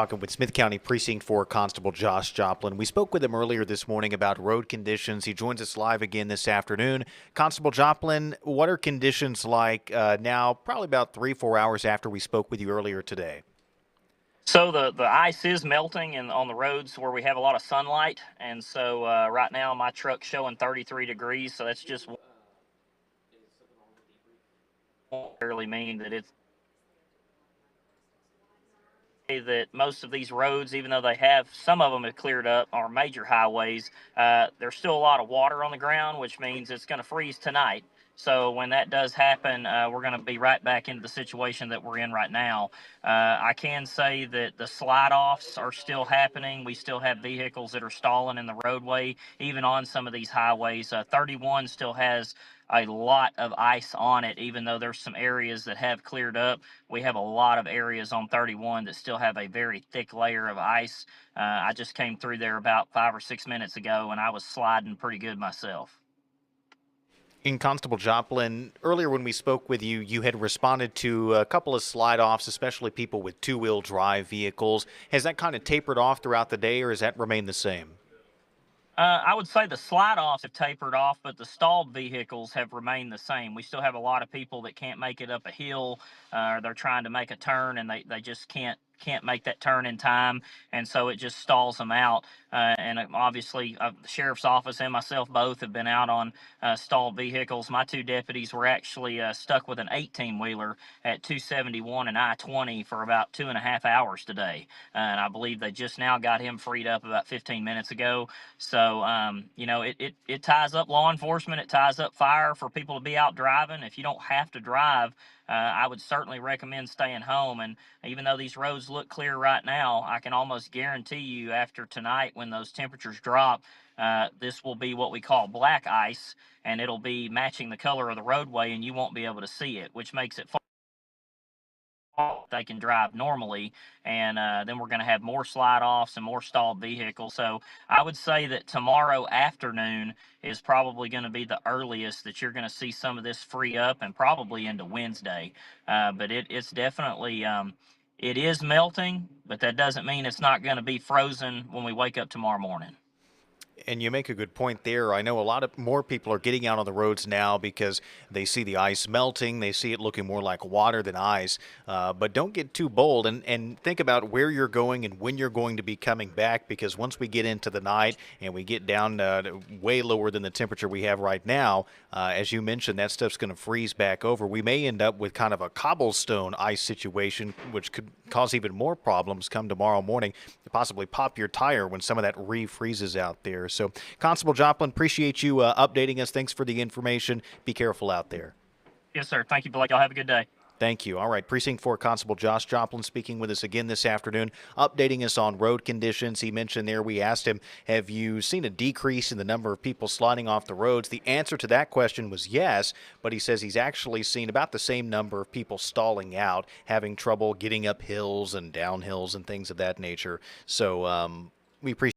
Talking with Smith County Precinct 4 Constable Josh Joplin. We spoke with him earlier this morning about road conditions. He joins us live again this afternoon. Constable Joplin, what are conditions like now, probably about 3-4 hours after we spoke with you earlier today? So the ice is melting on the roads where we have a lot of sunlight, and so right now my truck's showing 33 degrees. So that's just really mean that it's that most of these roads, even though they have some of them have cleared up, are major highways. There's still a lot of water on the ground, which means it's going to freeze tonight. So when that does happen, we're going to be right back into the situation that we're in right now. I can say that the slide offs are still happening. We still have vehicles that are stalling in the roadway, even on some of these highways. 31 still has a lot of ice on it, even though there's some areas that have cleared up. We have a lot of areas on 31 that still have a very thick layer of ice. I just came through there about 5 or 6 minutes ago, and I was sliding pretty good myself. In Constable Joplin, earlier when we spoke with you, you had responded to a couple of slide-offs, especially people with two-wheel drive vehicles. Has that kind of tapered off throughout the day, or has that remained the same? I would say the slide-offs have tapered off, but the stalled vehicles have remained the same. We still have a lot of people that can't make it up a hill, or they're trying to make a turn and they just can't make that turn in time, and so it just stalls them out. And obviously, the sheriff's office and myself both have been out on stalled vehicles. My two deputies were actually stuck with an 18-wheeler at 271 and I-20 for about 2.5 hours today, and I believe they just now got him freed up about 15 minutes ago. So, it ties up law enforcement. It ties up fire for people to be out driving. If you don't have to drive, I would certainly recommend staying home. And even though these roads look clear right now, I can almost guarantee you after tonight, when those temperatures drop, this will be what we call black ice, and it'll be matching the color of the roadway, and you won't be able to see it, which makes it they can drive normally. And then we're going to have more slide offs and more stalled vehicles. So I would say that tomorrow afternoon is probably going to be the earliest that you're going to see some of this free up, and probably into Wednesday. But it's definitely it is melting, but that doesn't mean it's not going to be frozen when we wake up tomorrow morning. And you make a good point there. I know a lot of more people are getting out on the roads now because they see the ice melting. They see it looking more like water than ice. But don't get too bold, and think about where you're going and when you're going to be coming back, because once we get into the night and we get down way lower than the temperature we have right now, as you mentioned, that stuff's going to freeze back over. We may end up with kind of a cobblestone ice situation, which could cause even more problems come tomorrow morning, to possibly pop your tire when some of that refreezes out there. So, Constable Joplin, appreciate you updating us. Thanks for the information. Be careful out there. Yes, sir. Thank you, Blake. Y'all have a good day. Thank you. All right, Precinct 4 Constable Josh Joplin speaking with us again this afternoon, updating us on road conditions. He mentioned there, we asked him, have you seen a decrease in the number of people sliding off the roads? The answer to that question was yes, but he says he's actually seen about the same number of people stalling out, having trouble getting up hills and down hills and things of that nature. So we appreciate